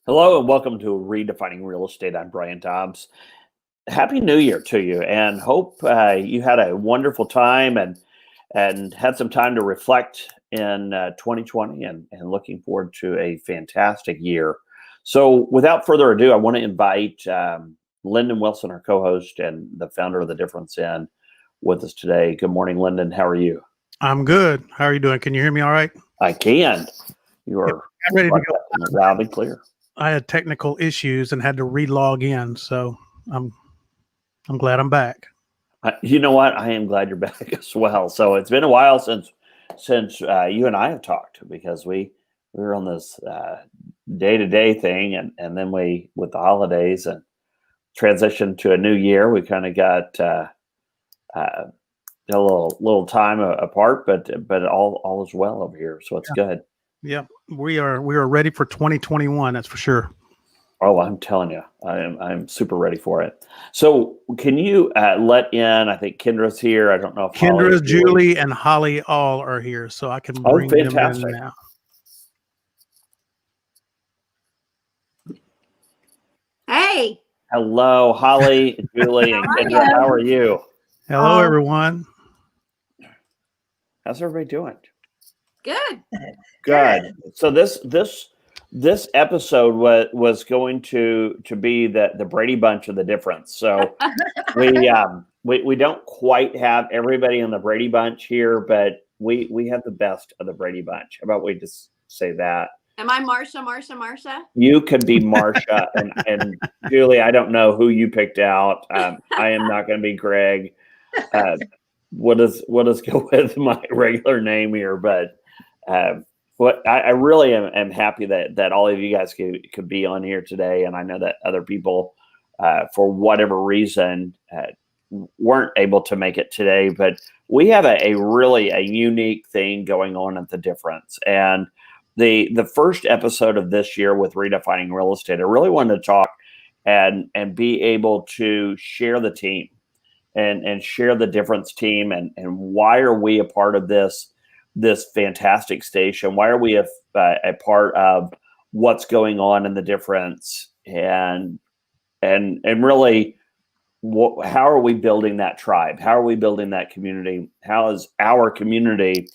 Hello and welcome to Redefining Real Estate. I'm Brian Dobbs. Happy New Year to you, and hope you had a wonderful time and had some time to reflect in 2020 and looking forward to a fantastic year. So, without further ado, I want to invite Lyndon Wilson, our co-host and the founder of The Difference, in with us today. Good morning, Lyndon. How are you? I'm good. How are you doing? Can you hear me all right? I can. You Yep, are I'm ready to go. loud and clear. I had technical issues and had to re-log in, so I'm glad I'm back. You know what? I am glad you're back as well. So it's been a while since you and I have talked because we were on this day-to-day thing, and then we with the holidays and transitioned to a new year. We kind of got a little time apart, but all is well over here. So it's good. Yeah, we are ready for 2021. That's for sure. Oh, I'm telling you, I'm super ready for it. So, can you let in? I think Kendra's here. I don't know if Kendra, Julie, and Holly all are here, so I can bring them in now. Hey. Hello, Holly, Julie, and Kendra. How are you? Hello, everyone. How's everybody doing? Good. Good. So this episode was going to be the Brady Bunch of The Difference. So we don't quite have everybody in the Brady Bunch here, but we have the best of the Brady Bunch. How about we just say that? Am I Marsha? You could be Marsha and Julie. I don't know who you picked out. I am not going to be Greg. What does go with my regular name here? But what I really am happy that all of you guys could be on here today, and I know that other people, for whatever reason, weren't able to make it today. But we have a really unique thing going on at The Difference, and the first episode of this year with Redefining Real Estate, I really wanted to talk and be able to share the team and share the Difference team and why are we a part of this fantastic station? Why are we a part of what's going on in The Difference and really how are we building that tribe? How are we building that community? How is our community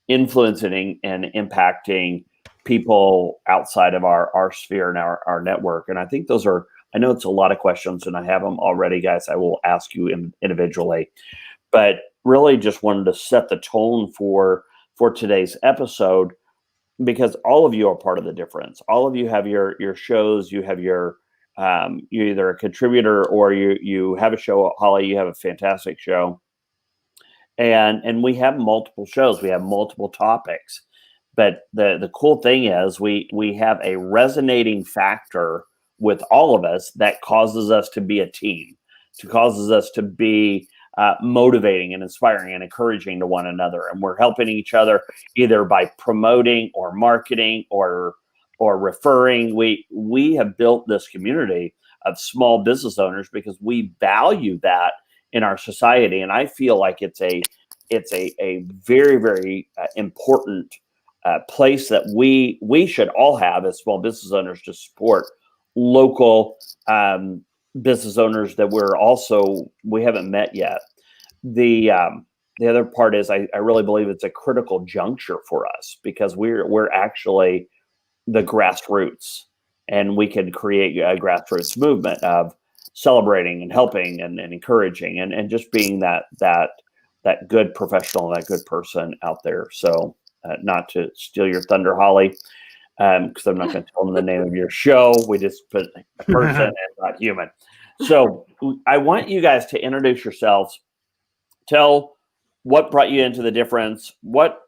influencing and impacting people outside of our sphere and our network? And I think I know it's a lot of questions and I have them already, guys. I will ask you individually, but really just wanted to set the tone for today's episode because all of you are part of The Difference. All of you have your shows. You have you're either a contributor or you have a show. Holly, you have a fantastic show. And we have multiple shows. We have multiple topics. But the cool thing is we have a resonating factor with all of us that causes us to be a team, causes us to be motivating and inspiring and encouraging to one another. And we're helping each other either by promoting or marketing or referring. We have built this community of small business owners because we value that in our society. And I feel like it's a very, very important place that we should all have as small business owners to support local business owners that we haven't met yet. The other part is I really believe it's a critical juncture for us because we're actually the grassroots, and we can create a grassroots movement of celebrating and helping and encouraging and just being that good professional, that good person out there. So not to steal your thunder, Holly, because I'm not going to tell them the name of your show. We just put a person and not human. So I want you guys to introduce yourselves. Tell what brought you into The Difference. What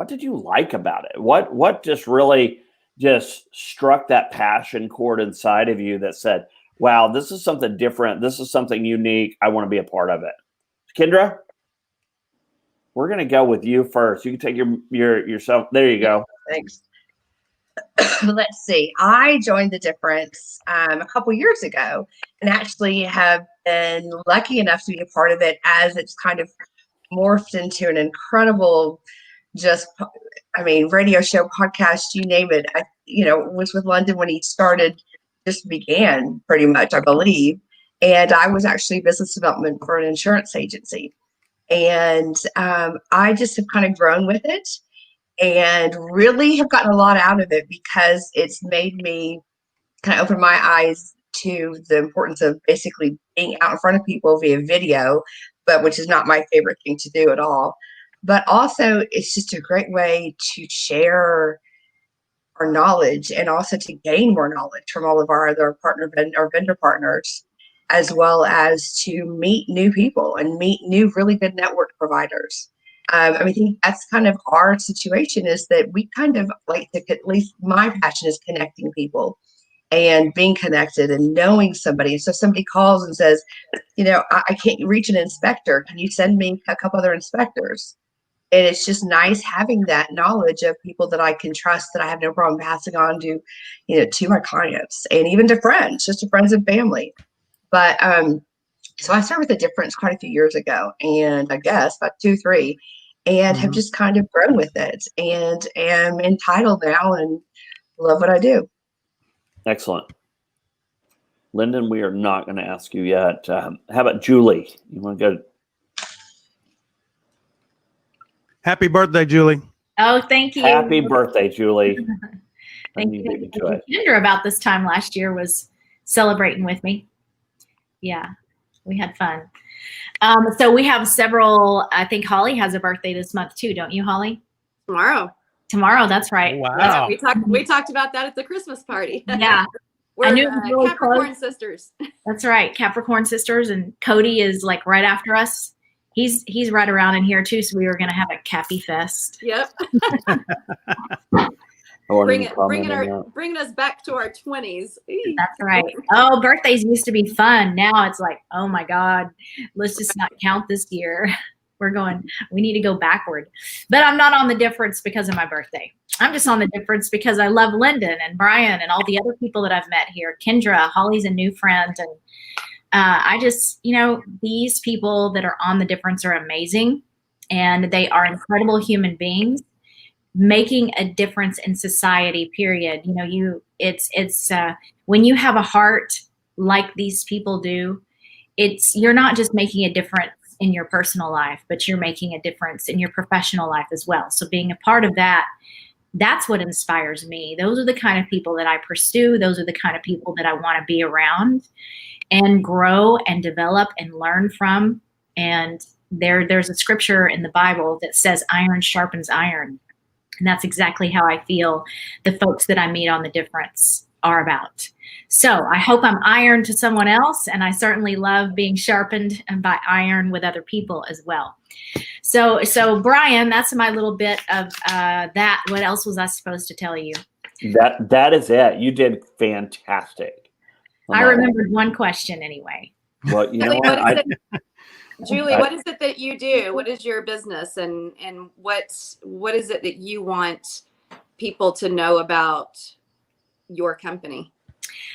did you like about it? What just really just struck that passion chord inside of you that said, wow, this is something different. This is something unique. I want to be a part of it. Kendra, we're going to go with you first. You can take yourself. There you go. Thanks. Let's see. I joined The Difference a couple years ago and actually have been lucky enough to be a part of it as it's kind of morphed into an incredible just, I mean, radio show, podcast, you name it. I, was with London when he just began pretty much, I believe. And I was actually business development for an insurance agency. And I just have kind of grown with it and really have gotten a lot out of it because it's made me kind of open my eyes to the importance of basically being out in front of people via video, but which is not my favorite thing to do at all. But also, it's just a great way to share our knowledge and also to gain more knowledge from all of our other vendor partners, as well as to meet new people and meet new really good network providers. I think that's kind of our situation, is that we kind of like to, at least my passion is connecting people and being connected and knowing somebody. So somebody calls and says, I can't reach an inspector. Can you send me a couple other inspectors? And it's just nice having that knowledge of people that I can trust, that I have no problem passing on to, to my clients and even to friends, just to friends and family. But so I started with The Difference quite a few years ago, and I guess about 2, 3, and have just kind of grown with it and am entitled now and love what I do. Excellent. Lyndon, we are not going to ask you yet. How about Julie? You want to go? Happy birthday, Julie. Oh, thank you. Happy birthday, Julie. Thank you. Kendra about this time last year was celebrating with me. Yeah, we had fun. So we have several, I think Holly has a birthday this month too, don't you, Holly? Tomorrow, that's right. Wow. We talked about that at the Christmas party. Yeah. We're I knew it was really Capricorn close. Sisters. That's right, Capricorn Sisters, and Cody is like right after us. He's right around in here too, so we were going to have a Cappy Fest. Yep. Bringing us back to our 20s. That's right. Oh, birthdays used to be fun. Now it's like, oh my God, let's just not count this year. We need to go backward. But I'm not on The Difference because of my birthday. I'm just on The Difference because I love Lyndon and Brian and all the other people that I've met here. Kendra, Holly's a new friend. And I just, these people that are on The Difference are amazing. And they are incredible human beings making a difference in society, period. It's when you have a heart like these people do, you're not just making a difference in your personal life, but you're making a difference in your professional life as well. So being a part of that, that's what inspires me. Those are the kind of people that I pursue. Those are the kind of people that I want to be around and grow and develop and learn from. And there's a scripture in the Bible that says iron sharpens iron. And that's exactly how I feel the folks that I meet on The Difference are about. So I hope I'm iron to someone else, and I certainly love being sharpened by iron with other people as well. So Brian, that's my little bit of that. What else was I supposed to tell you? That is it. You did fantastic. I remembered one question anyway. Well, you know what? Julie, what is it that you do? What is your business, and what is it that you want people to know about your company?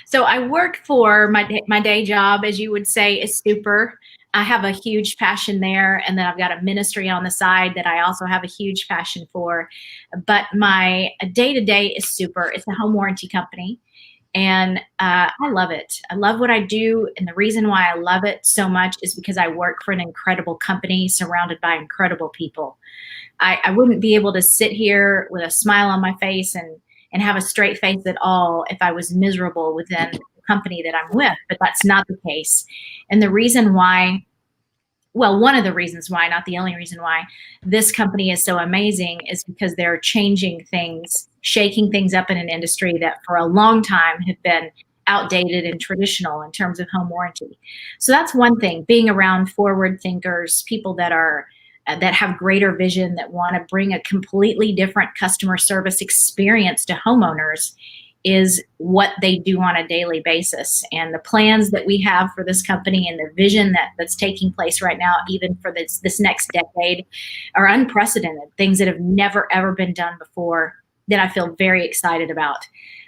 So I work for my day job, as you would say, is super. I have a huge passion there, and then I've got a ministry on the side that I also have a huge passion for. But my day-to-day is super. It's a home warranty company, and I love it. I love what I do, and the reason why I love it so much is because I work for an incredible company surrounded by incredible people. I wouldn't be able to sit here with a smile on my face and have a straight face at all if I was miserable within the company that I'm with, but that's not the case. And the reason why, well, one of the reasons why, not the only reason why this company is so amazing is because they're changing things, shaking things up in an industry that for a long time have been outdated and traditional in terms of home warranty. So that's one thing, being around forward thinkers, people that have greater vision, that want to bring a completely different customer service experience to homeowners is what they do on a daily basis. And the plans that we have for this company and the vision that's taking place right now, even for this next decade, are unprecedented, things that have never, ever been done before that I feel very excited about.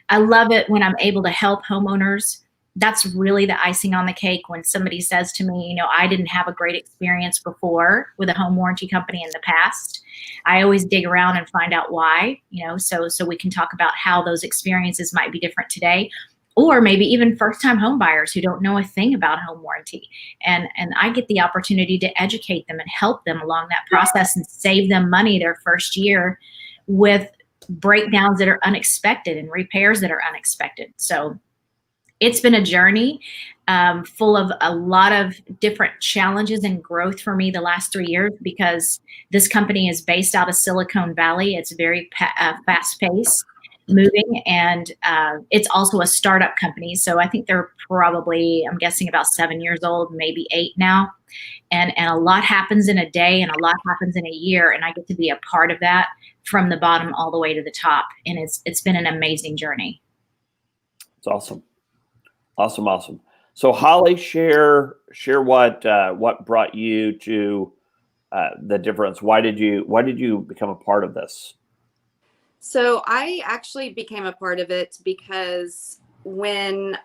I love it when I'm able to help homeowners that's really the icing on the cake when somebody says to me, I didn't have a great experience before with a home warranty company in the past. I always dig around and find out why, so we can talk about how those experiences might be different today, or maybe even first-time home buyers who don't know a thing about home warranty. And I get the opportunity to educate them and help them along that process and save them money their first year with breakdowns that are unexpected and repairs that are unexpected. So it's been a journey full of a lot of different challenges and growth for me the last 3 years, because this company is based out of Silicon Valley. It's very fast-paced, moving, and it's also a startup company. So I think they're probably, I'm guessing, about 7 years old, maybe 8 now. And a lot happens in a day and a lot happens in a year, and I get to be a part of that from the bottom all the way to the top. And it's been an amazing journey. It's awesome. Awesome. So Holly, share what brought you to the difference. Why did you become a part of this? So I actually became a part of it because when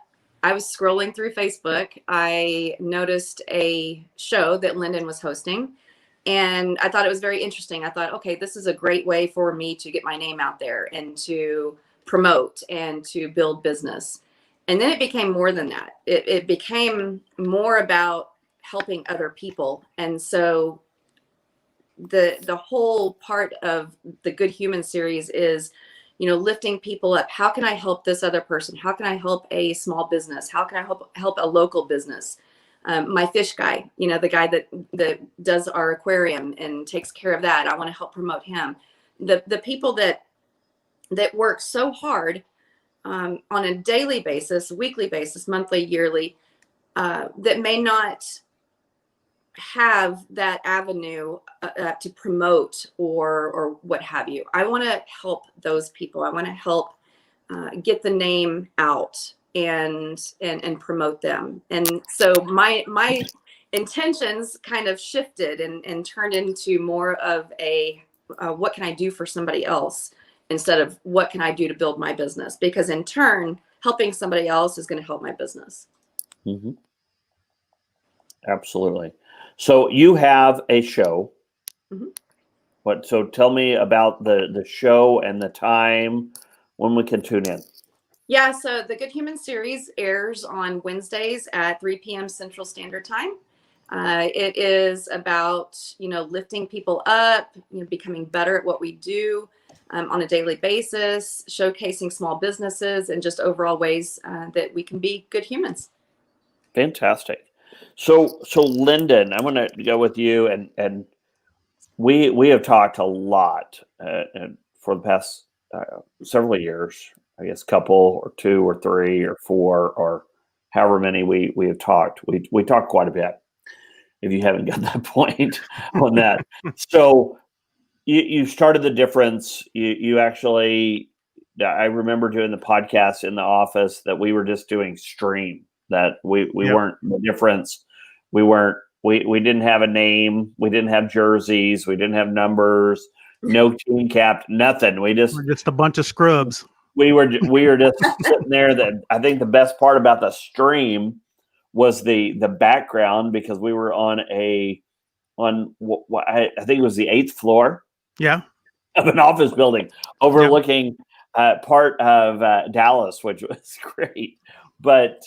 I was scrolling through Facebook, I noticed a show that Lyndon was hosting, and I thought it was very interesting. I thought, okay, this is a great way for me to get my name out there and to promote and to build business. And then it became more than that. It became more about helping other people. And so the whole part of the Good Human series is, lifting people up. How can I help this other person? How can I help a small business? How can I help a local business? My fish guy, the guy that does our aquarium and takes care of that. I want to help promote him. The people that work so hard on a daily basis, weekly basis, monthly, yearly, that may not have that avenue to promote or what have you. I want to help those people. I want to help get the name out and promote them. And so my intentions kind of shifted and turned into more of a what can I do for somebody else, instead of what can I do to build my business? Because in turn, helping somebody else is going to help my business. Mm-hmm. Absolutely. So you have a show. Mm-hmm. So tell me about the show and the time when we can tune in. Yeah, so the Good Human series airs on Wednesdays at 3 p.m. Central Standard Time. It is about, lifting people up, becoming better at what we do on a daily basis, showcasing small businesses, and just overall ways that we can be good humans. Fantastic. So Lyndon, I'm going to go with you, and we have talked a lot for the past several years. I guess couple or 2 or 3 or 4 or however many we have talked. We talked quite a bit. If you haven't got that point on that, so you started the difference. You actually, I remember doing the podcast in the office that we were just doing stream. That we weren't the difference. We didn't have a name. We didn't have jerseys. We didn't have numbers. No team cap. Nothing. We're just a bunch of scrubs. We were just sitting there. That I think the best part about the stream was the background, because we were on I think it was the 8th floor. Yeah. Of an office building overlooking part of Dallas, which was great. But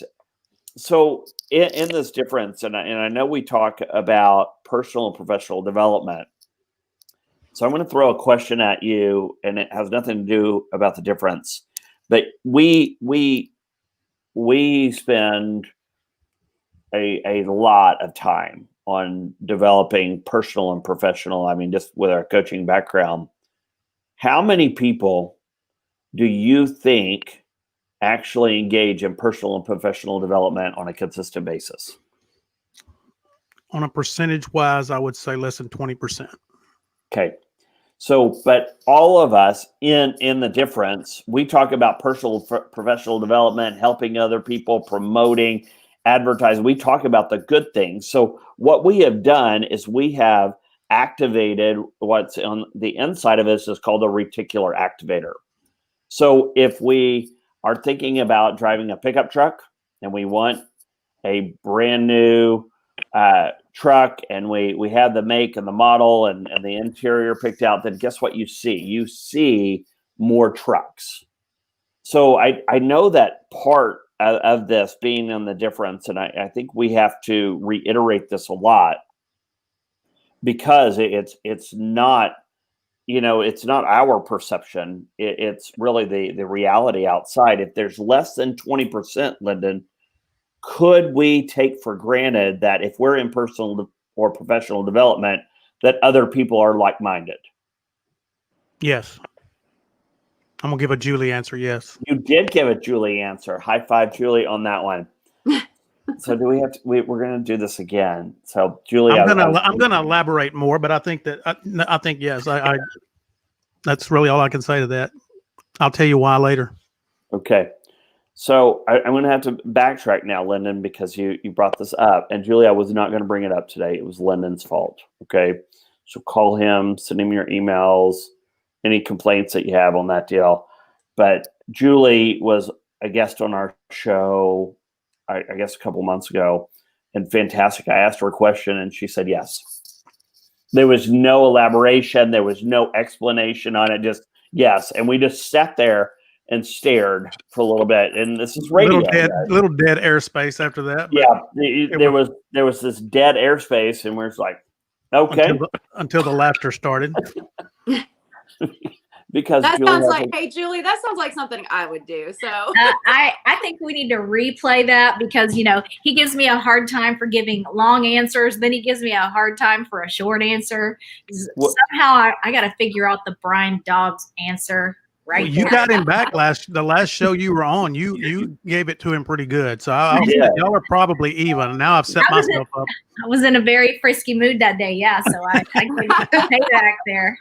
so in this difference, and I know we talk about personal and professional development. So I'm going to throw a question at you, and it has nothing to do about the difference. But we spend a lot of time on developing personal and professional. I mean, just with our coaching background, how many people do you think actually engage in personal and professional development on a consistent basis? On a percentage wise, I would say less than 20%. Okay. So, but all of us in the difference, we talk about personal professional development, helping other people, promoting, advertising. We talk about the good things. So what we have done is we have activated what's on the inside of us is called a reticular activator. So if we are thinking about driving a pickup truck, and we want a brand new truck, and we have the make and the model and the interior picked out, then guess what you see? You see more trucks. So I know that part of this being in the difference, and I think we have to reiterate this a lot, because it's not, it's not our perception. It's really the reality outside. If there's less than 20%, Lyndon, could we take for granted that if we're in personal or professional development, that other people are like-minded? Yes. I'm gonna give a Julie answer. Yes. You did give a Julie answer. High five, Julie, on that one. So do we have to? We're going to do this again. So Julie, I'm gonna elaborate more, but I think that I think yes. I that's really all I can say to that. I'll tell you why later. Okay. So I'm going to have to backtrack now, Lyndon, because you brought this up, and Julie, I was not going to bring it up today. It was Lyndon's fault. Okay. So call him, send him your emails, any complaints that you have on that deal. But Julie was a guest on our show, I guess a couple months ago, and fantastic. I asked her a question and she said yes. There was no elaboration. There was no explanation on it. Just yes. And we just sat there and stared for a little bit. And this is radio. Little dead airspace after that. Yeah. There was this dead airspace, and we're just like, okay. Until the laughter started. Because that Julie sounds like, hey, Julie, that sounds like something I would do. So I think we need to replay that, because, he gives me a hard time for giving long answers. Then he gives me a hard time for a short answer. Somehow I got to figure out the Brian Dobbs answer. Right. Well, you got him back the last show you were on. You gave it to him pretty good. So y'all are probably even. Now I've set myself up. I was in a very frisky mood that day. Yeah. So I can pay back there.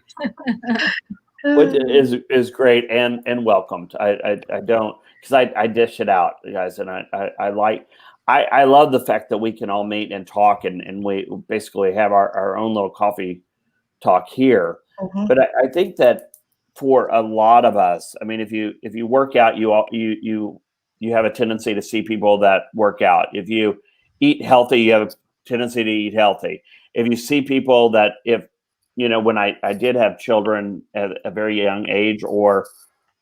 Which is great and welcomed. I don't, because I dish it out, guys, and I love the fact that we can all meet and talk, and we basically have our own little coffee talk here. Mm-hmm. But I think that for a lot of us, I mean, if you work out, you have a tendency to see people that work out. If you eat healthy, you have a tendency to eat healthy. If you see people that, when I did have children at a very young age, or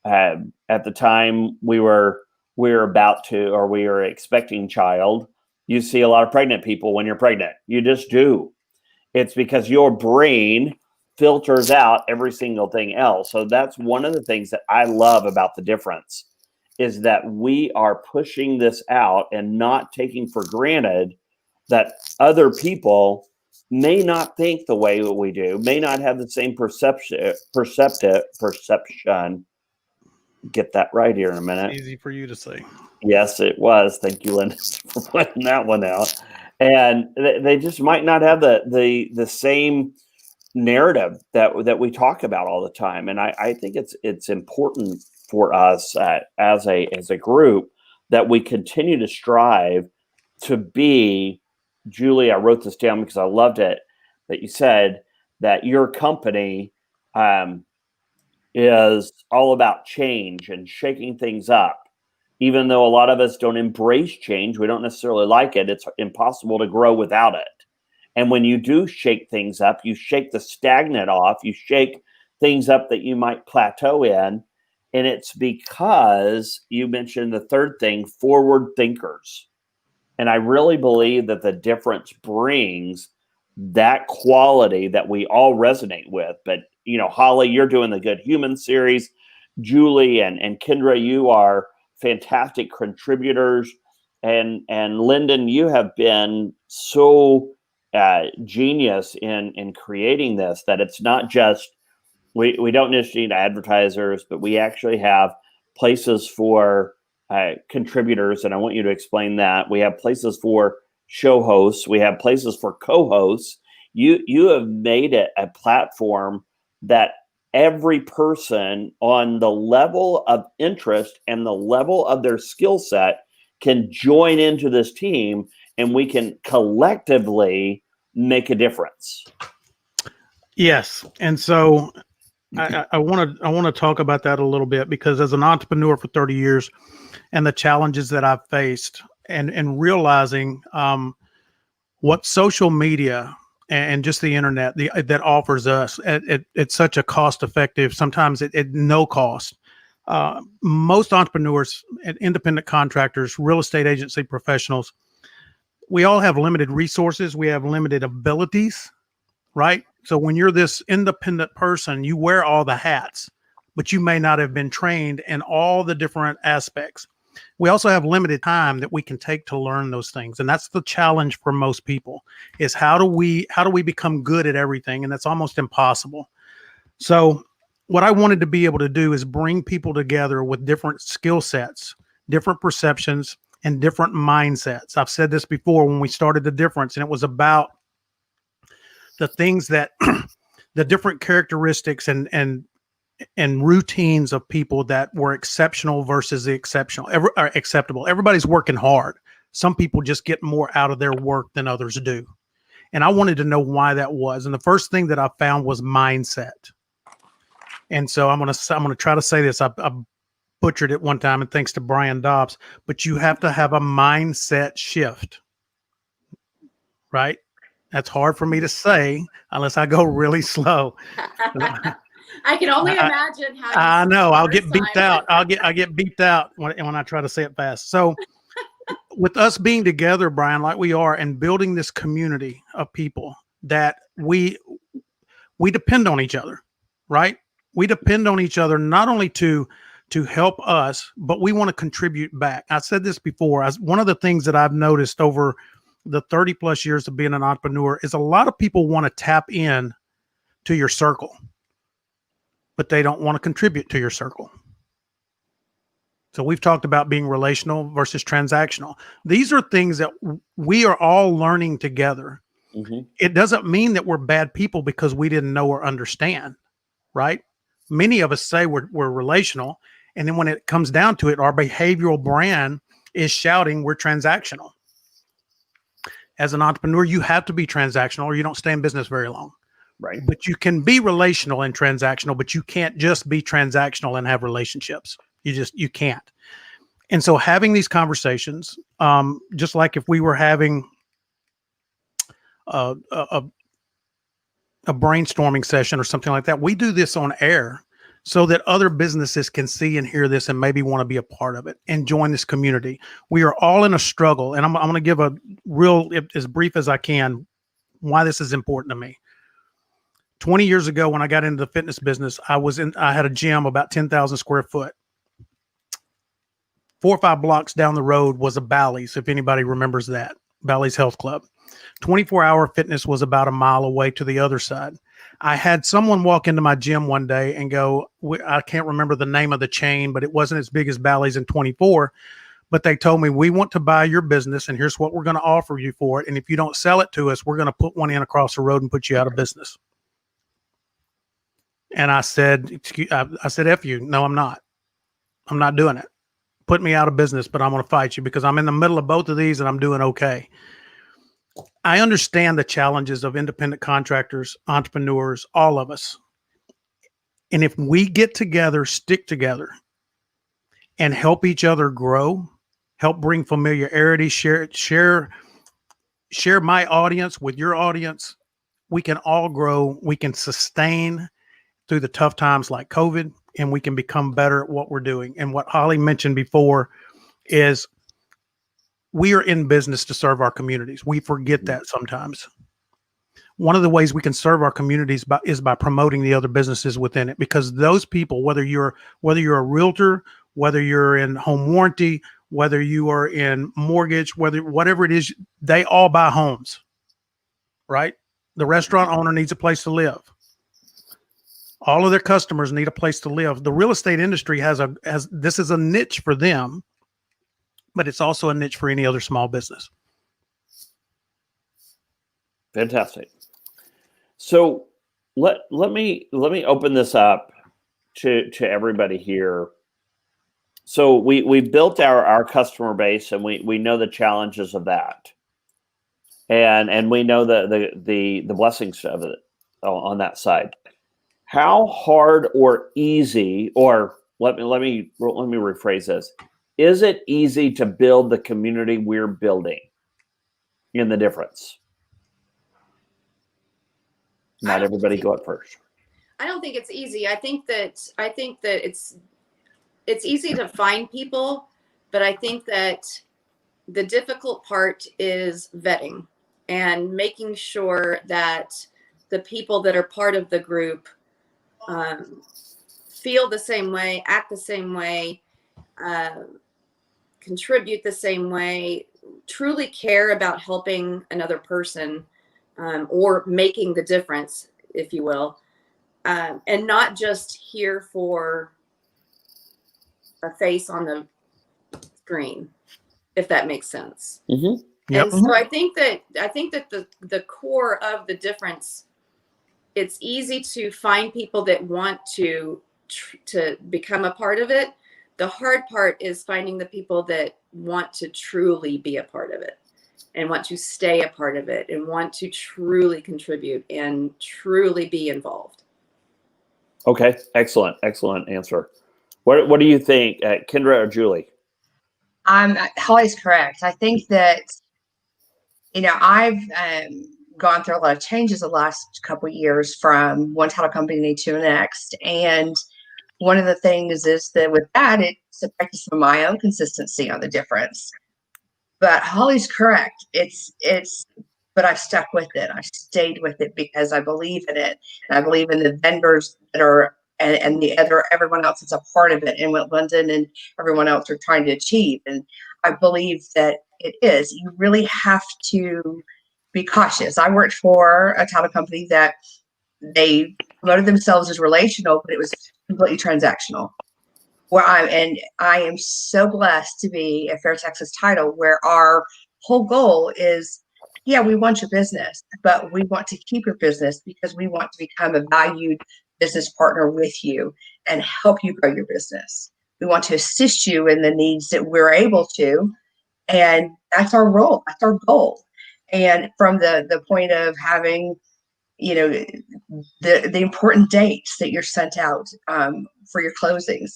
at the time we were about to, or we were expecting child, you see a lot of pregnant people when you're pregnant. You just do. It's because your brain filters out every single thing else. So that's one of the things that I love about the difference, is that we are pushing this out and not taking for granted that other people may not think the way that we do, may not have the same perception. Get that right here in a minute. Easy for you to say. Yes, it was. Thank you, Linda, for pointing that one out. And they just might not have the same narrative that we talk about all the time. And I think it's important for us as a group that we continue to strive to be. Julie, I wrote this down because I loved it, that you said that your company is all about change and shaking things up. Even though a lot of us don't embrace change, we don't necessarily like it, it's impossible to grow without it. And when you do shake things up, you shake the stagnant off, you shake things up that you might plateau in. And it's because you mentioned the third thing, forward thinkers. And I really believe that the difference brings that quality that we all resonate with. But, Holly, you're doing the Good Human series. Julie and Kendra, you are fantastic contributors. And Lyndon, you have been so genius in creating this, that it's not just, we don't just need advertisers, but we actually have places for contributors, and I want you to explain that. We have places for show hosts. We have places for co-hosts. You have made it a platform that every person on the level of interest and the level of their skill set can join into this team, and we can collectively make a difference. Yes, and so I want to talk about that a little bit, because as an entrepreneur for 30 years and the challenges that I've faced, and realizing what social media and just the internet that offers us at such a cost effective, sometimes at no cost. Most entrepreneurs and independent contractors, real estate agency professionals, we all have limited resources. We have limited abilities, right? So when you're this independent person, you wear all the hats, but you may not have been trained in all the different aspects. We also have limited time that we can take to learn those things. And that's the challenge for most people, is how do we become good at everything? And that's almost impossible. So what I wanted to be able to do is bring people together with different skill sets, different perceptions, and different mindsets. I've said this before when we started The Difference, and it was about the things that the different characteristics and routines of people that were exceptional versus the acceptable. Everybody's working hard. Some people just get more out of their work than others do. And I wanted to know why that was. And the first thing that I found was mindset. And so I'm going to try to say this. I butchered it one time, and thanks to Brian Dobbs, but you have to have a mindset shift, right? That's hard for me to say unless I go really slow. I can only imagine how. I know I'll get beeped out. I get beeped out when I try to say it fast. So with us being together, Brian, like we are, and building this community of people that we depend on each other, right? We depend on each other not only to help us, but we want to contribute back. I said this before. One of the things that I've noticed over the 30 plus years of being an entrepreneur is a lot of people want to tap in to your circle, but they don't want to contribute to your circle. So we've talked about being relational versus transactional. These are things that we are all learning together. Mm-hmm. It doesn't mean that we're bad people because we didn't know or understand, right? Many of us say we're relational, and then when it comes down to it, our behavioral brand is shouting we're transactional. As an entrepreneur, you have to be transactional or you don't stay in business very long. Right. But you can be relational and transactional, but you can't just be transactional and have relationships. You can't. And so having these conversations, just like if we were having a brainstorming session or something like that, we do this on air so that other businesses can see and hear this and maybe want to be a part of it and join this community. We are all in a struggle, and I'm going to give a real, as brief as I can, why this is important to me. 20 years ago, when I got into the fitness business, I had a gym about 10,000 square foot. 4 or 5 blocks down the road was a Bally's, if anybody remembers that, Bally's Health Club. 24-hour fitness was about a mile away to the other side. I had someone walk into my gym one day and go, I can't remember the name of the chain, but it wasn't as big as Bally's in 24. But they told me, we want to buy your business, and here's what we're going to offer you for it. And if you don't sell it to us, we're going to put one in across the road and put you out of business. And I said, F you. No, I'm not. I'm not doing it. Put me out of business, but I'm going to fight you because I'm in the middle of both of these and I'm doing okay. I understand the challenges of independent contractors, entrepreneurs, all of us. And if we get together, stick together, and help each other grow, help bring familiarity, share my audience with your audience, we can all grow. We can sustain through the tough times like COVID, and we can become better at what we're doing. And what Holly mentioned before is we are in business to serve our communities. We forget that sometimes. One of the ways we can serve our communities is by promoting the other businesses within it, because those people, whether you're a realtor, whether you're in home warranty, whether you are in mortgage, whatever it is, they all buy homes, right? The restaurant owner needs a place to live. All of their customers need a place to live. The real estate industry this is a niche for them, but it's also a niche for any other small business. Fantastic. So let me open this up to everybody here. So we built our customer base, and we know the challenges of that, and we know the blessings of it on that side. How hard or easy, or let me rephrase this. is it easy to build the community we're building in the difference? Not everybody go up first. I don't think it's easy. I think that it's easy to find people, but I think that the difficult part is vetting and making sure that the people that are part of the group feel the same way, act the same way, contribute the same way, truly care about helping another person, or making the difference, if you will, and not just here for a face on the screen, if that makes sense. Mm-hmm. Yep. And so I think that the core of the difference, it's easy to find people that want to become a part of it. The hard part is finding the people that want to truly be a part of it and want to stay a part of it and want to truly contribute and truly be involved. Okay, excellent answer. What do you think, Kendra or Julie? Holly's correct. I think that, I've gone through a lot of changes the last couple of years from one title company to the next. And one of the things is that with that, it's affected some of my own consistency on the difference. But Holly's correct. But I stuck with it. I stayed with it because I believe in it. And I believe in the vendors that are, and everyone else that's a part of it, and what London and everyone else are trying to achieve. And I believe that it is. You really have to be cautious. I worked for a title company that they promoted themselves as relational, but it was completely transactional. I am so blessed to be at Fair Texas Title, where our whole goal is, yeah, we want your business, but we want to keep your business because we want to become a valued business partner with you and help you grow your business. We want to assist you in the needs that we're able to. And that's our role. That's our goal. And from the point of having, the important dates that you're sent out for your closings,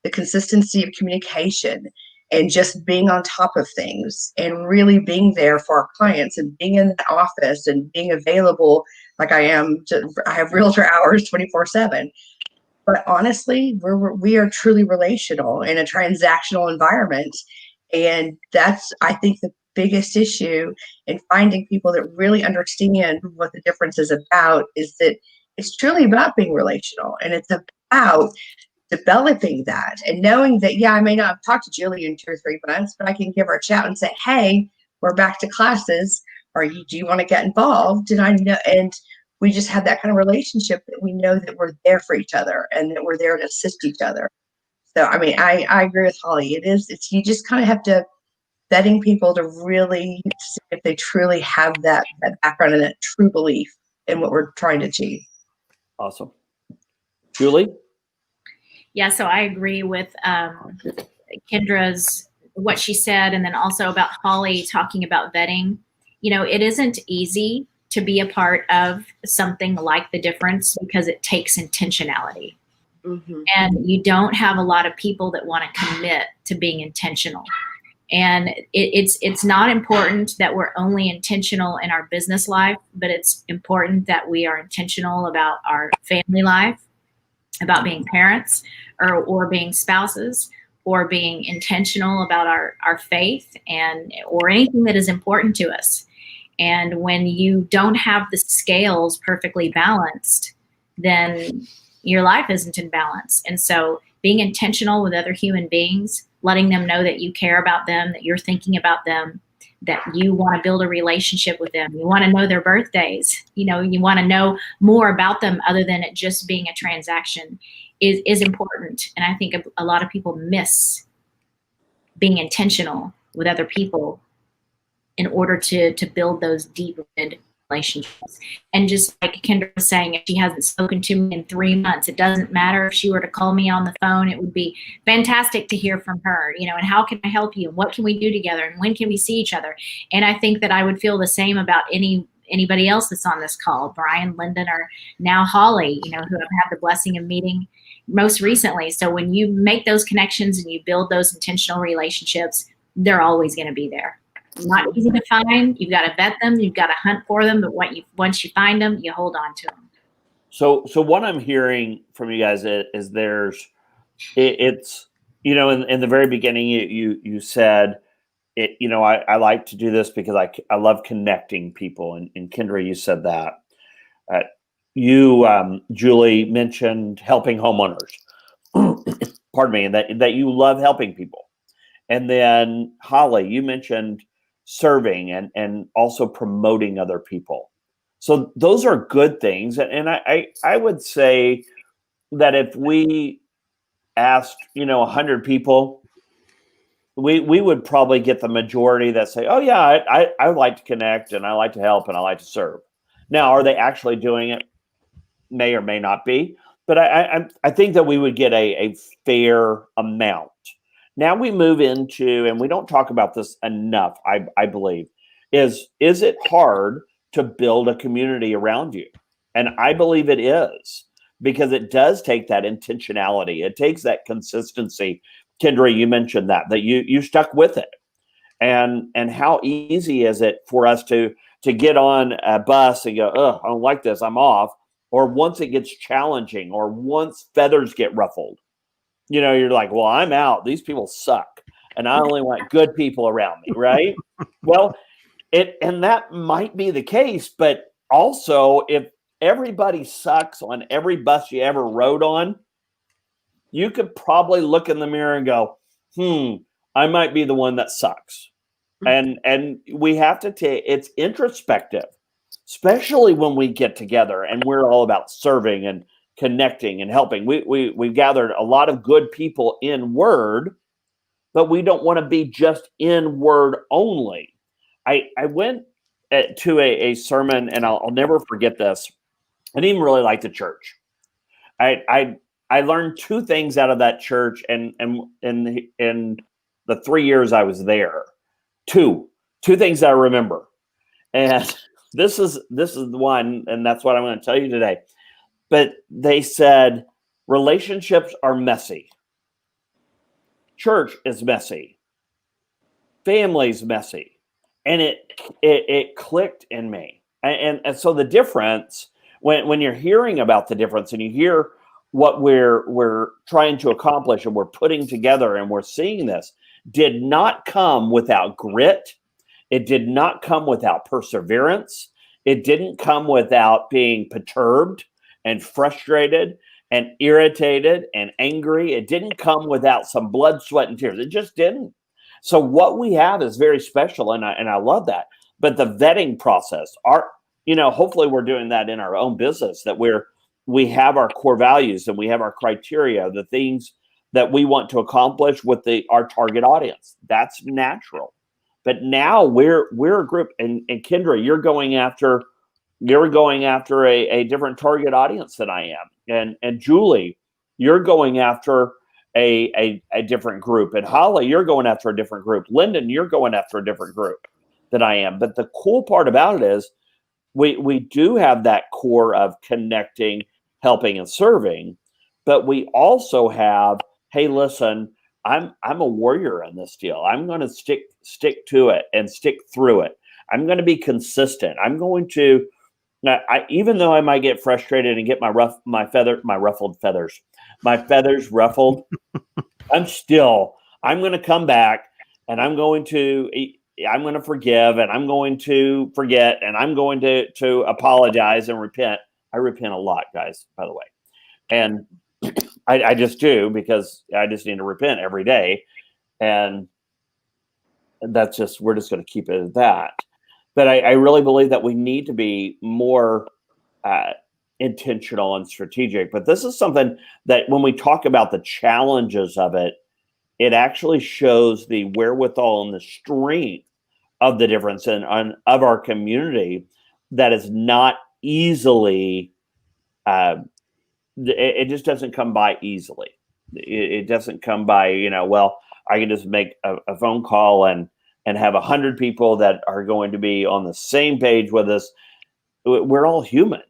the consistency of communication, and just being on top of things and really being there for our clients and being in the office and being available like I am. I have realtor hours 24/7. But honestly, we are truly relational in a transactional environment. And that's, I think, the biggest issue in finding people that really understand what the difference is about, is that it's truly about being relational. And it's about developing that and knowing that, yeah, I may not have talked to Julie in 2 or 3 months, but I can give her a shout and say, hey, we're back to classes. Do you want to get involved? And I know, and we just have that kind of relationship that we know that we're there for each other and that we're there to assist each other. So, I mean, I agree with Holly. It's you just kind of have to vetting people to really see if they truly have that background and that true belief in what we're trying to achieve. Awesome. Julie? Yeah, so I agree with Kendra's, what she said, and then also about Holly talking about vetting. It isn't easy to be a part of something like the difference because it takes intentionality. Mm-hmm. And you don't have a lot of people that want to commit to being intentional. And it's not important that we're only intentional in our business life, but it's important that we are intentional about our family life, about being parents or being spouses, or being intentional about our faith or anything that is important to us. And when you don't have the scales perfectly balanced, then your life isn't in balance. And so being intentional with other human beings, letting them know that you care about them, that you're thinking about them, that you want to build a relationship with them. You want to know their birthdays. You want to know more about them other than it just being a transaction is important. And I think a lot of people miss being intentional with other people in order to build those deep-rooted relationships. And just like Kendra was saying, if she hasn't spoken to me in 3 months, it doesn't matter if she were to call me on the phone. It would be fantastic to hear from her, and how can I help you? And what can we do together? And when can we see each other? And I think that I would feel the same about anybody else that's on this call, Brian, Lyndon, or now Holly, who I've had the blessing of meeting most recently. So when you make those connections and you build those intentional relationships, they're always going to be there. Not easy to find. You've got to vet them. You've got to hunt for them. But once you find them, you hold on to them. So what I'm hearing from you guys is it's in the very beginning you said it. I like to do this because I love connecting people, and Kendra, you said that. You Julie mentioned helping homeowners. Pardon me, and that you love helping people. And then Holly, you mentioned serving and also promoting other people. So those are good things. And I would say that if we asked, 100 people, we would probably get the majority that say, oh yeah, I would like to connect, and I like to help, and I like to serve. Now, are they actually doing it? May or may not be. But I think that we would get a fair amount. Now we move into, and we don't talk about this enough, I believe, is it hard to build a community around you? And I believe it is, because it does take that intentionality. It takes that consistency. Kendra, you mentioned that you stuck with it. And how easy is it for us to get on a bus and go, oh, I don't like this, I'm off. Or once it gets challenging, or once feathers get ruffled, you're like, well, I'm out. These people suck. And I only want good people around me, right? Well, and that might be the case, but also if everybody sucks on every bus you ever rode on, you could probably look in the mirror and go, I might be the one that sucks. And we have to it's introspective, especially when we get together and we're all about serving and connecting and helping. We've gathered a lot of good people in word, but we don't want to be just in word only. I went to a sermon, and I'll never forget this. I didn't even really like the church. I learned two things out of that church, and in the 3 years I was there, two things that I remember. And this is the one, and that's what I'm going to tell you today. But they said relationships are messy. Church is messy. Family's messy. And it clicked in me. And so the difference, when you're hearing about the difference and you hear what we're trying to accomplish and we're putting together and we're seeing this, did not come without grit. It did not come without perseverance. It didn't come without being perturbed and frustrated and irritated and angry. It didn't come without some blood, sweat, and tears. It just didn't. So what we have is very special, and I love that. But the vetting process, hopefully we're doing that in our own business, that we have our core values and we have our criteria, the things that we want to accomplish with our target audience. That's natural. But now we're a group, and Kendra, you're going after a different target audience than I am. And Julie, you're going after a different group. And Holly, you're going after a different group. Lyndon, you're going after a different group than I am. But the cool part about it is we do have that core of connecting, helping, and serving. But we also have, hey, listen, I'm a warrior in this deal. I'm going to stick to it and stick through it. I'm going to be consistent. I'm going to, even though I might get frustrated and get my feathers ruffled, I'm going to come back, and I'm going to forgive, and I'm going to forget, and I'm going to apologize and repent. I repent a lot, guys, by the way. And I just do, because I just need to repent every day. And we're just going to keep it at that. But I really believe that we need to be more intentional and strategic. But this is something that when we talk about the challenges of it, it actually shows the wherewithal and the strength of the difference of our community that is not easily, it just doesn't come by easily. It doesn't come by, I can just make a phone call and have 100 people that are going to be on the same page with us. we're all human.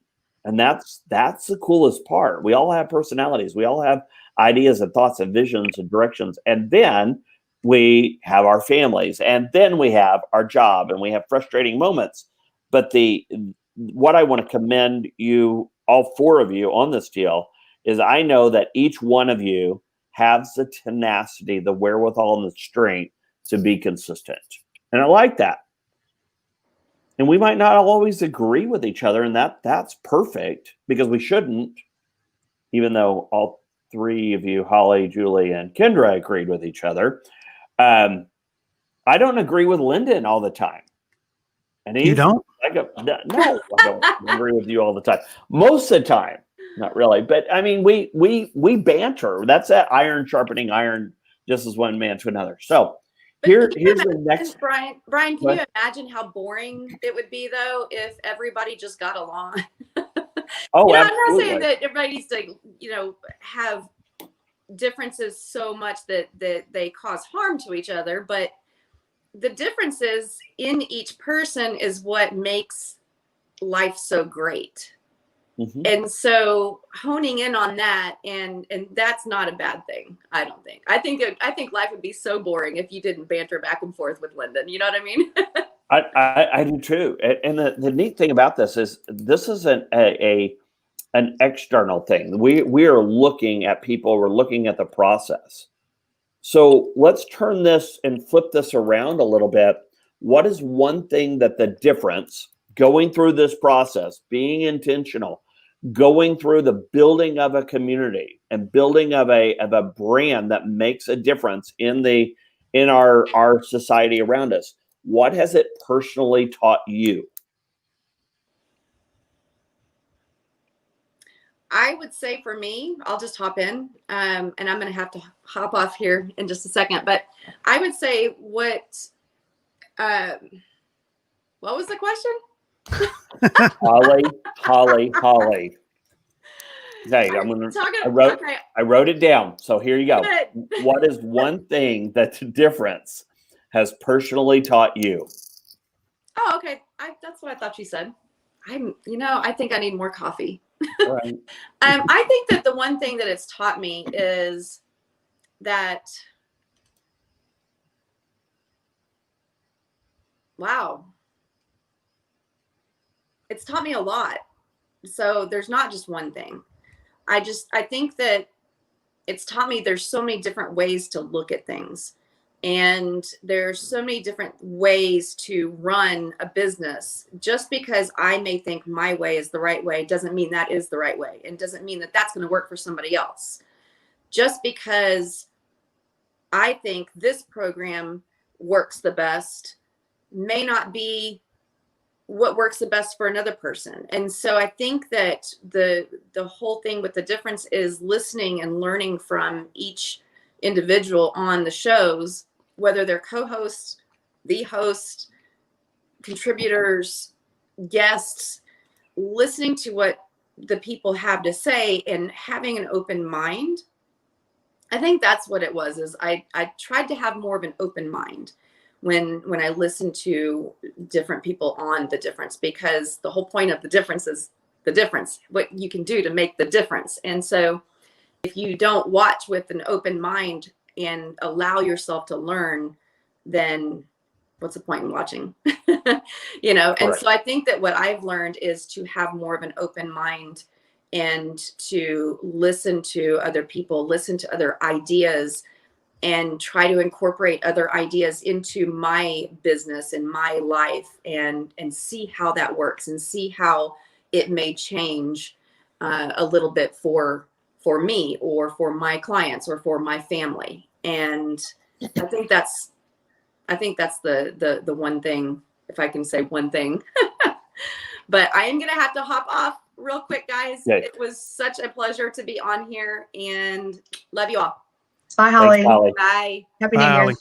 And that's the coolest part. We all have personalities. We all have ideas and thoughts and visions and directions. And then we have our families, and then we have our job, and we have frustrating moments. But what I want to commend you, all four of you on this deal, is I know that each one of you has the tenacity, the wherewithal, and the strength to be consistent. And I like that. And we might not always agree with each other, and that's perfect, because we shouldn't, even though all three of you, Holly, Julie, and Kendra, agreed with each other. I don't agree with Lyndon all the time. And You don't? no, I don't agree with you all the time. Most of the time, not really. But I mean, we banter. That's that iron sharpening iron, just as one man to another. So here's the next. Brian, can you imagine how boring it would be though if everybody just got along? Oh, I'm absolutely. not saying that everybody needs to, have differences so much that they cause harm to each other, but the differences in each person is what makes life so great. Mm-hmm. And so honing in on that, and that's not a bad thing. I don't think. I think life would be so boring if you didn't banter back and forth with Lyndon. You know what I mean? I do too. And the neat thing about this isn't an external thing. We are looking at people. We're looking at the process. So let's turn this and flip this around a little bit. What is one thing that the difference going through this process, being intentional, going through the building of a community and building of a brand that makes a difference in our society around us? What has it personally taught you? I would say for me, I'll just hop in, and I'm going to have to hop off here in just a second. But I would say what was the question? Holly. Hey, I wrote it down. So here you go. Good. What is one thing that the difference has personally taught you? Oh, okay. That's what I thought you said. I think I need more coffee. Right. I think that the one thing that it's taught me is that, wow, it's taught me a lot. So there's not just one thing. I think that it's taught me there's so many different ways to look at things. And there's so many different ways to run a business. Just because I may think my way is the right way doesn't mean that is the right way, and doesn't mean that that's going to work for somebody else. Just because I think this program works the best may not be what works the best for another person. And so I think that the whole thing with the difference is listening and learning from each individual on the shows, whether they're co-hosts, the host, contributors, guests, listening to what the people have to say and having an open mind. I think that's what it was, is I tried to have more of an open mind when I listened to different people on the difference, because the whole point of the difference is the difference, what you can do to make the difference. And so if you don't watch with an open mind and allow yourself to learn, then what's the point in watching? And so I think that what I've learned is to have more of an open mind and to listen to other people, listen to other ideas, and try to incorporate other ideas into my business and my life, and see how that works, and see how it may change a little bit for me, or for my clients, or for my family. And I think that's the one thing, if I can say one thing. But I am going to have to hop off real quick, guys. Good. It was such a pleasure to be on here, and love you all. Bye, Holly. Thanks, Holly. Bye. Happy New Year.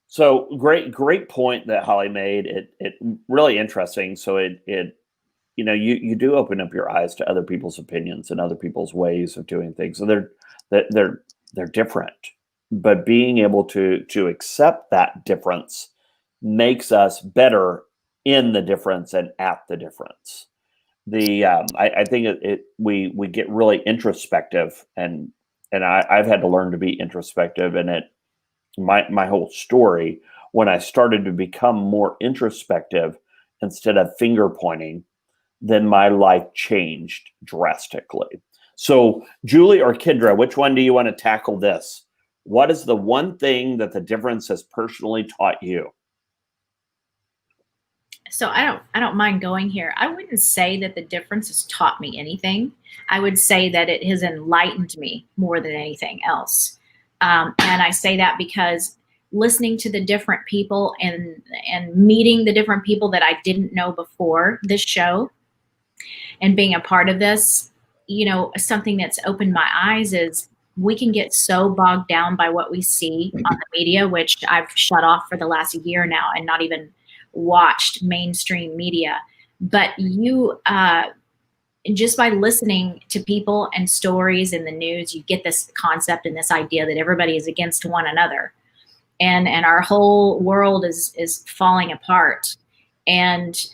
So great point that Holly made. It really interesting. So you do open up your eyes to other people's opinions and other people's ways of doing things. So they're different, but being able to accept that difference makes us better in the difference and at the difference. I think we get really introspective, and I've had to learn to be introspective, and my whole story, when I started to become more introspective instead of finger pointing, then my life changed drastically. So, Julie or Kendra, which one do you want to tackle this? What is the one thing that the difference has personally taught you? So I don't mind going here. I wouldn't say that the difference has taught me anything. I would say that it has enlightened me more than anything else. And I say that because listening to the different people and meeting the different people that I didn't know before this show and being a part of this, something that's opened my eyes is we can get so bogged down by what we see on the media, which I've shut off for the last year now and not even watched mainstream media. But just by listening to people and stories in the news, you get this concept and this idea that everybody is against one another, and our whole world is falling apart, and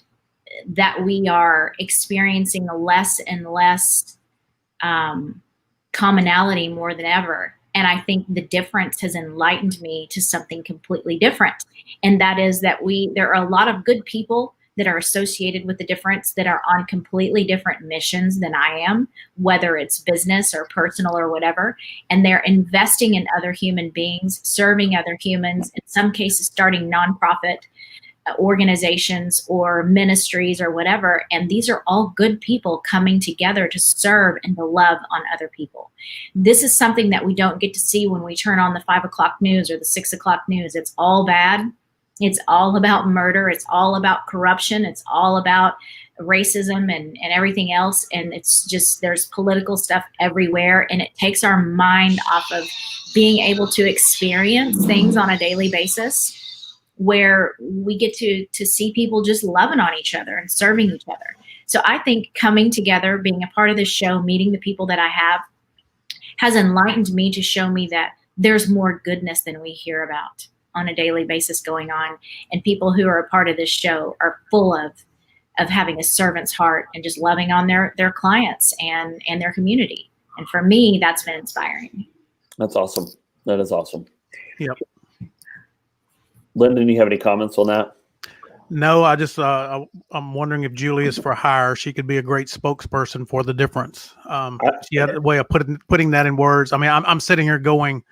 that we are experiencing a less and less commonality more than ever. And I think the difference has enlightened me to something completely different. And that is that there are a lot of good people that are associated with the difference that are on completely different missions than I am, whether it's business or personal or whatever. And they're investing in other human beings, serving other humans, in some cases starting nonprofit organizations or ministries or whatever. And these are all good people coming together to serve and to love on other people. This is something that we don't get to see when we turn on the 5 o'clock news or the 6 o'clock news. It's all bad. It's all about murder. It's all about corruption. It's all about racism and everything else. And it's just, there's political stuff everywhere. And it takes our mind off of being able to experience things on a daily basis, where we get to see people just loving on each other and serving each other. So I think coming together, being a part of this show, meeting the people that I have, has enlightened me to show me that there's more goodness than we hear about on a daily basis going on. And people who are a part of this show are full of having a servant's heart and just loving on their clients and their community. And for me, that's been inspiring. That's awesome. That is awesome. Yep. Lyndon, you have any comments on that? No, I just I'm wondering if Julie is for hire. She could be a great spokesperson for the difference. She had a way of putting that in words. I mean, I'm sitting here going,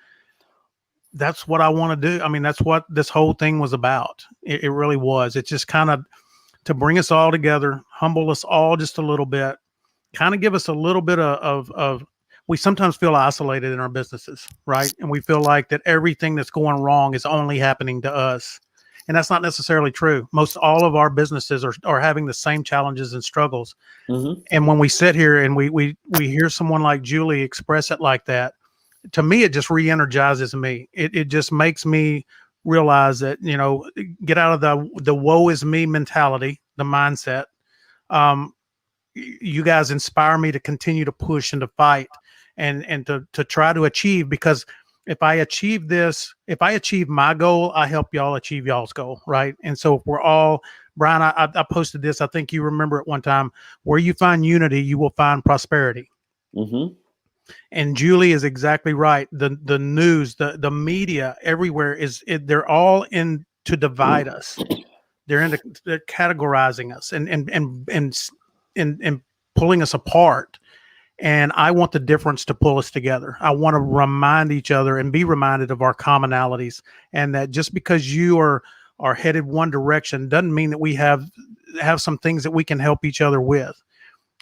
that's what I want to do. I mean, that's what this whole thing was about. It really was. It's just kind of to bring us all together, humble us all just a little bit, kind of give us a little bit of we sometimes feel isolated in our businesses, right? And we feel like that everything that's going wrong is only happening to us. And that's not necessarily true. Most all of our businesses are having the same challenges and struggles. Mm-hmm. And when we sit here and we hear someone like Julie express it like that, to me, it just re-energizes me. It just makes me realize that, get out of the woe is me mentality, the mindset. You guys inspire me to continue to push and to fight and to try to achieve, because if I achieve my goal, I help y'all achieve y'all's goal, right? And so if we're all, Brian, I posted this, I think you remember it one time, where you find unity, you will find prosperity. Mm-hmm. And Julie is exactly right. The news, the media everywhere they're all in to divide us. They're categorizing us and pulling us apart. And I want the difference to pull us together. I want to remind each other and be reminded of our commonalities, and that just because you are headed one direction doesn't mean that we have some things that we can help each other with.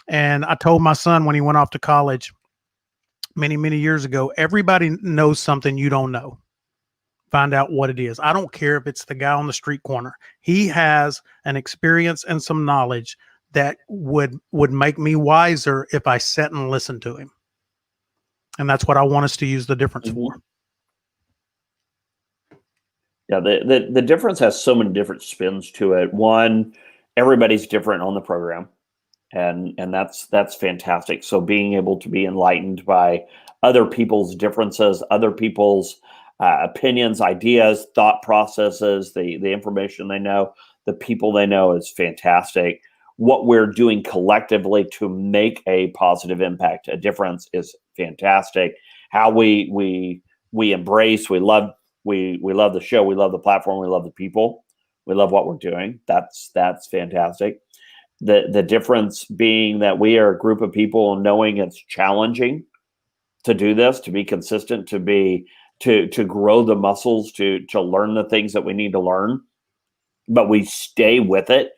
And I told my son when he went off to college many, many years ago, everybody knows something you don't know. Find out what it is. I don't care if it's the guy on the street corner. He has an experience and some knowledge that would make me wiser if I sat and listened to him. And that's what I want us to use the difference for. Yeah, the difference has so many different spins to it. One, everybody's different on the program. And that's fantastic. So being able to be enlightened by other people's differences, other people's opinions, ideas, thought processes, the information they know, the people they know is fantastic. What we're doing collectively to make a positive impact, a difference, is fantastic. How we embrace, we love the show, we love the platform, we love the people, we love what we're doing. That's fantastic. The difference being that we are a group of people knowing it's challenging to do this, to be consistent, to grow the muscles, to learn the things that we need to learn, but we stay with it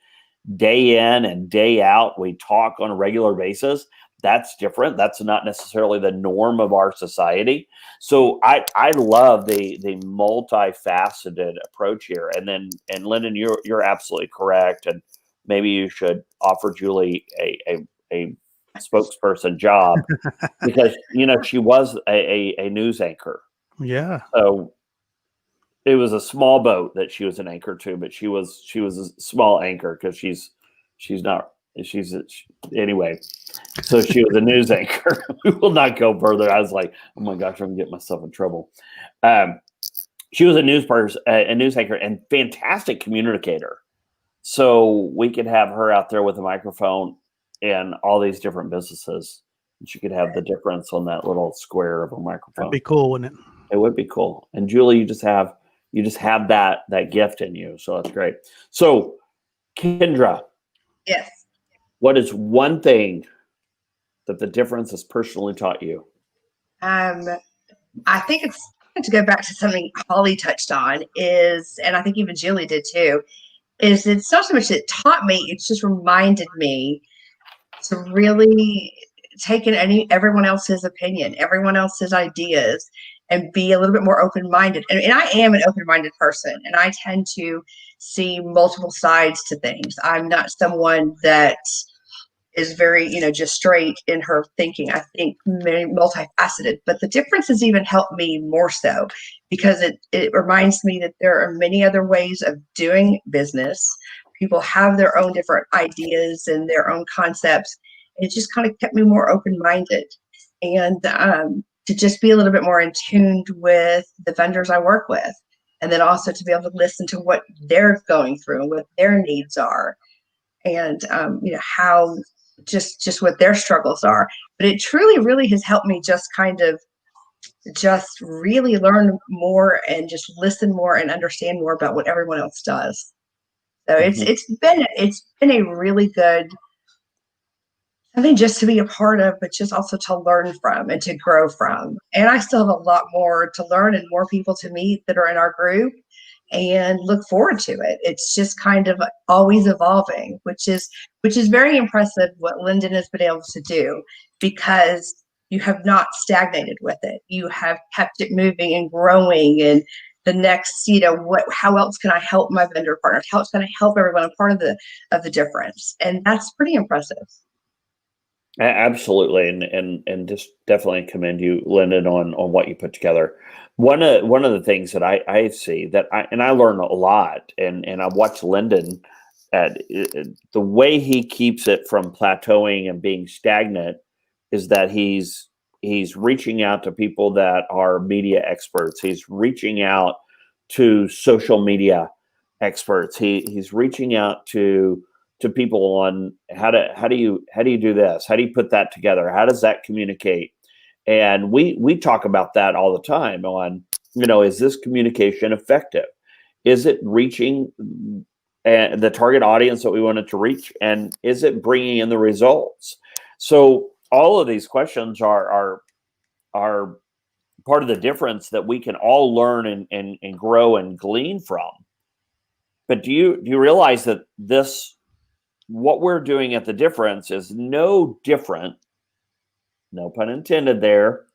day in and day out. We talk on a regular basis. That's different. That's not necessarily the norm of our society. So I love the multifaceted approach here. And Lyndon, you're absolutely correct. And maybe you should offer Julie a spokesperson job because she was a news anchor. Yeah. So it was a small boat that she was an anchor to, but she was a small anchor because anyway. So she was a news anchor. We will not go further. I was like, oh my gosh, I'm gonna get myself in trouble. She was a news anchor, and fantastic communicator. So we could have her out there with a microphone in all these different businesses, and she could have the difference on that little square of a microphone. That'd be cool, wouldn't it? It would be cool. And Julie, you just have that gift in you. So that's great. So Kendra. Yes. What is one thing that the difference has personally taught you? I think it's to go back to something Holly touched on and I think even Julie did too, is it's not so much that it taught me, it's just reminded me to really take in everyone else's opinion, everyone else's ideas, and be a little bit more open-minded. And I am an open-minded person, and I tend to see multiple sides to things. I'm not someone that is very, just straight in her thinking. I think very multifaceted, but the difference has even helped me more so because it reminds me that there are many other ways of doing business. People have their own different ideas and their own concepts. It just kind of kept me more open-minded and to just be a little bit more in tune with the vendors I work with. And then also to be able to listen to what they're going through and what their needs are and, how just what their struggles are. But it truly, really has helped me just kind of just really learn more and just listen more and understand more about what everyone else does. So it's been a really good something just to be a part of, but just also to learn from and to grow from. And I still have a lot more to learn and more people to meet that are in our group and look forward to it. It's just kind of always evolving, which is very impressive what Lyndon has been able to do because you have not stagnated with it. You have kept it moving and growing and the next, how else can I help my vendor partners? How else can I help everyone a part of the difference? And that's pretty impressive. Absolutely, and just definitely commend you, Lyndon, on what you put together. One of the things that I see that I learn a lot, and I watch Lyndon, the way he keeps it from plateauing and being stagnant is that he's reaching out to people that are media experts. He's reaching out to social media experts. He's reaching out to people on how do you do this? How do you put that together? How does that communicate? And we talk about that all the time on, is this communication effective? Is it reaching the target audience that we want it to reach? And is it bringing in the results? So all of these questions are part of the difference that we can all learn and grow and glean from. But do you realize that what we're doing at the difference is no different, no pun intended there,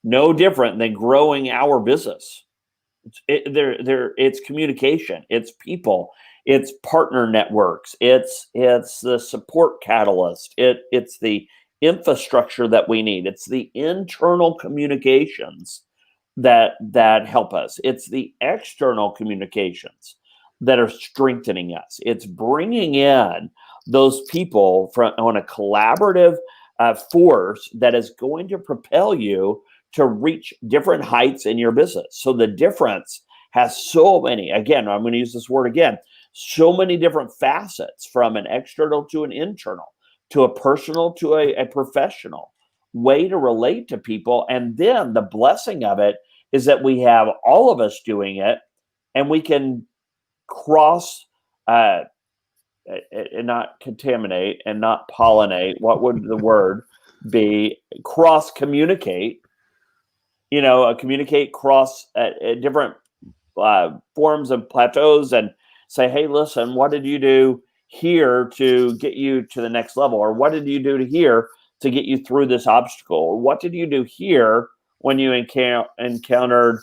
no different than growing our business. It's communication, it's people, it's partner networks, it's the support catalyst, it's the infrastructure that we need, it's the internal communications that help us, it's the external communications that are strengthening us. It's bringing in those people on a collaborative force that is going to propel you to reach different heights in your business. So the difference has so many, again, I'm going to use this word again, so many different facets, from an external to an internal, to a personal to a professional way to relate to people. And then the blessing of it is that we have all of us doing it, and we can cross and not contaminate and not pollinate. What would the word be? Cross communicate. Communicate cross different forms and plateaus, and say, hey, listen, what did you do here to get you to the next level? Or what did you do to here to get you through this obstacle? Or what did you do here when you encountered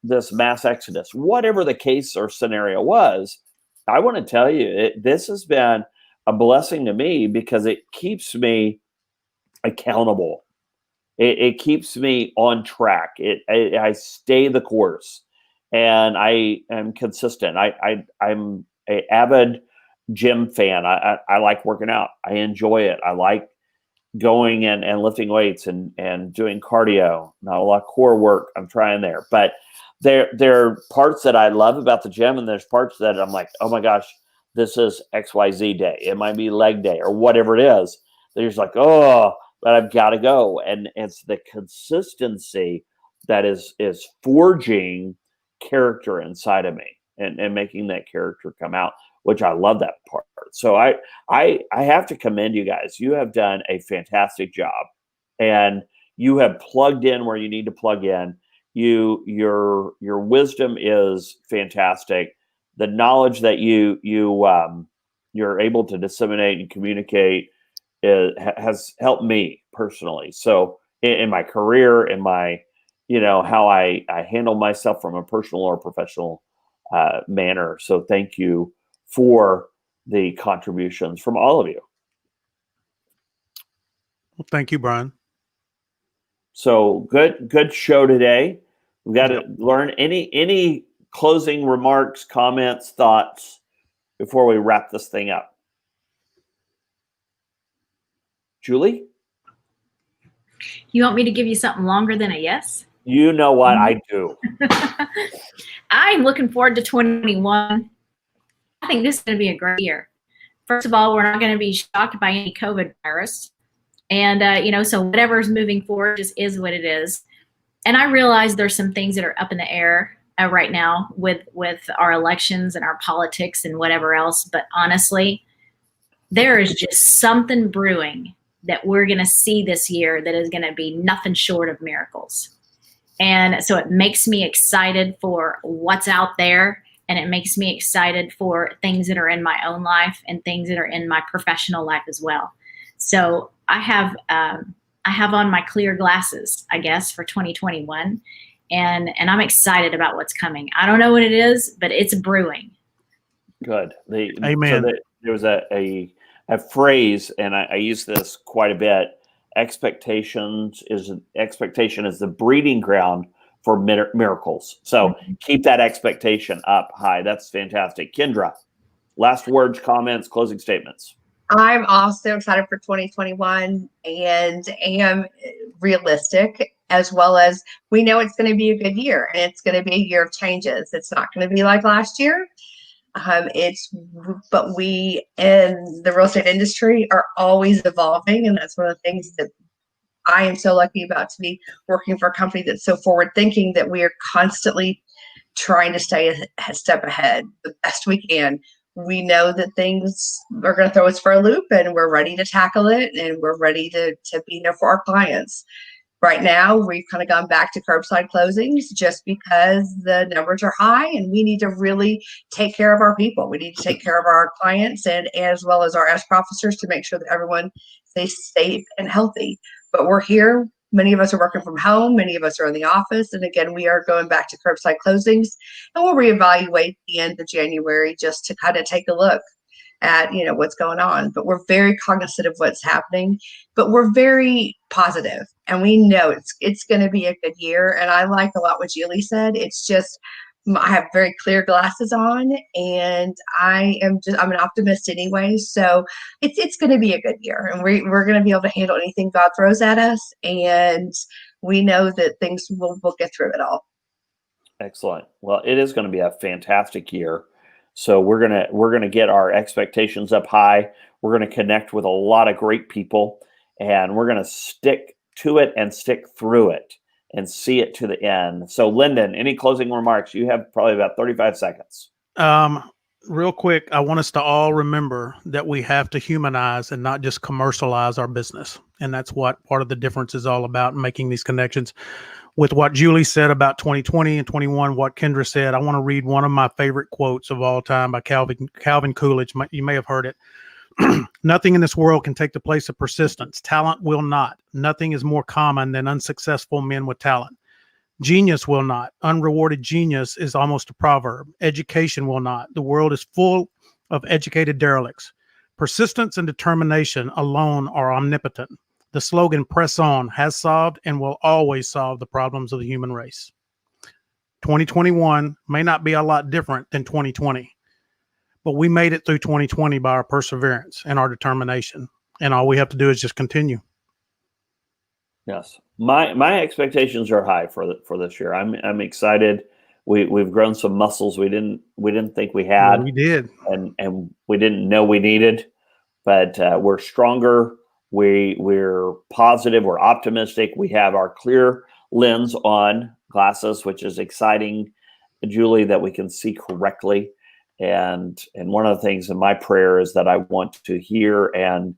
this mass exodus? Whatever the case or scenario was, I want to tell you, this has been a blessing to me, because it keeps me accountable. It keeps me on track. I stay the course, and I am consistent. I'm an avid gym fan. I like working out. I enjoy it. I like going and lifting weights and doing cardio. Not a lot of core work I'm trying there, but there are parts that I love about the gym, and there's parts that I'm like, oh my gosh, this is XYZ day. It might be leg day or whatever it is. They're just like, oh, but I've got to go. And it's the consistency that is forging character inside of me and making that character come out, which I love that part. So I have to commend you guys. You have done a fantastic job, and you have plugged in where you need to plug in. Your wisdom is fantastic. The knowledge that you're able to disseminate and communicate has helped me personally. So in my career, in my, how I handle myself from a personal or professional manner. So thank you for the contributions from all of you. Well, thank you, Brian. So good show today. We've got to learn any closing remarks, comments, thoughts before we wrap this thing up. Julie? You want me to give you something longer than a yes? You know what? I do. I'm looking forward to 2021. I think this is going to be a great year. First of all, we're not going to be shocked by any COVID virus. And, so whatever's moving forward just is what it is. And I realize there's some things that are up in the air right now with our elections and our politics and whatever else. But honestly, there is just something brewing that we're going to see this year that is going to be nothing short of miracles. And so it makes me excited for what's out there, and it makes me excited for things that are in my own life and things that are in my professional life as well. So I have on my clear glasses, I guess, for 2021, and I'm excited about what's coming. I don't know what it is, but it's brewing. Good. Amen. So there was a phrase, and I use this quite a bit. Expectation is the breeding ground for miracles. So keep that expectation up high. That's fantastic. Kendra, last words, comments, closing statements. I'm also excited for 2021 and am realistic, as well as we know it's going to be a good year, and it's going to be a year of changes. It's not going to be like last year. But we in the real estate industry are always evolving, and that's one of the things that I am so lucky about, to be working for a company that's so forward thinking, that we are constantly trying to stay a step ahead the best we can. We know that things are going to throw us for a loop, and we're ready to tackle it, and we're ready to be there for our clients. Right now, we've kind of gone back to curbside closings just because the numbers are high, and we need to really take care of our people. We need to take care of our clients, and as well as our escrow officers, to make sure that everyone stays safe and healthy. But we're here. Many of us are working from home. Many of us are in the office. And again, we are going back to curbside closings, and we'll reevaluate the end of January just to kind of take a look at, what's going on. But we're very cognizant of what's happening, but we're very positive, and we know it's going to be a good year. And I like a lot what Julie said. It's just, I have very clear glasses on, and I'm an optimist anyway. So it's going to be a good year, and we're going to be able to handle anything God throws at us. And we know that things we'll get through it all. Excellent. Well, it is going to be a fantastic year. So we're gonna get our expectations up high. We're gonna connect with a lot of great people, and we're gonna stick to it and stick through it and see it to the end. So, Lyndon, any closing remarks? You have probably about 35 seconds. Real quick, I want us to all remember that we have to humanize and not just commercialize our business. And that's what part of the difference is all about, making these connections. With what Julie said about 2020 and 21, what Kendra said, I want to read one of my favorite quotes of all time by Calvin Coolidge. You may have heard it. Nothing in this world can take the place of persistence. Talent will not. Nothing is more common than unsuccessful men with talent. Genius will not. Unrewarded genius is almost a proverb. Education will not. The world is full of educated derelicts. Persistence and determination alone are omnipotent. The slogan "Press On" has solved and will always solve the problems of the human race. 2021 may not be a lot different than 2020, but we made it through 2020 by our perseverance and our determination. And all we have to do is just continue. Yes, my expectations are high for this year. I'm excited. We've grown some muscles we didn't think we had. Well, we did, and we didn't know we needed, but we're stronger. We're positive. We're optimistic. We have our clear lens on glasses, which is exciting, Julie, that we can see correctly. And one of the things in my prayer is that I want to hear and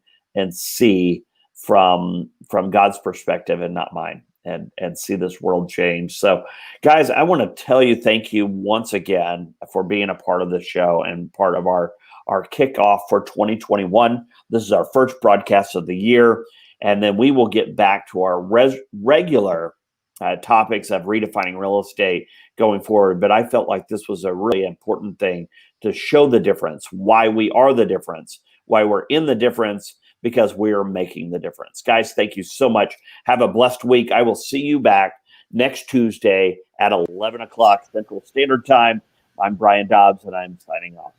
see from God's perspective and not mine, and see this world change. So, guys, I want to tell you thank you once again for being a part of the show and part of our kickoff for 2021. This is our first broadcast of the year, and then we will get back to our regular topics of redefining real estate going forward. But I felt like this was a really important thing to show the difference, why we are the difference, why we're in the difference, because we're making the difference. Guys, thank you so much. Have a blessed week. I will see you back next Tuesday at 11 o'clock Central Standard Time. I'm Brian Dobbs, and I'm signing off.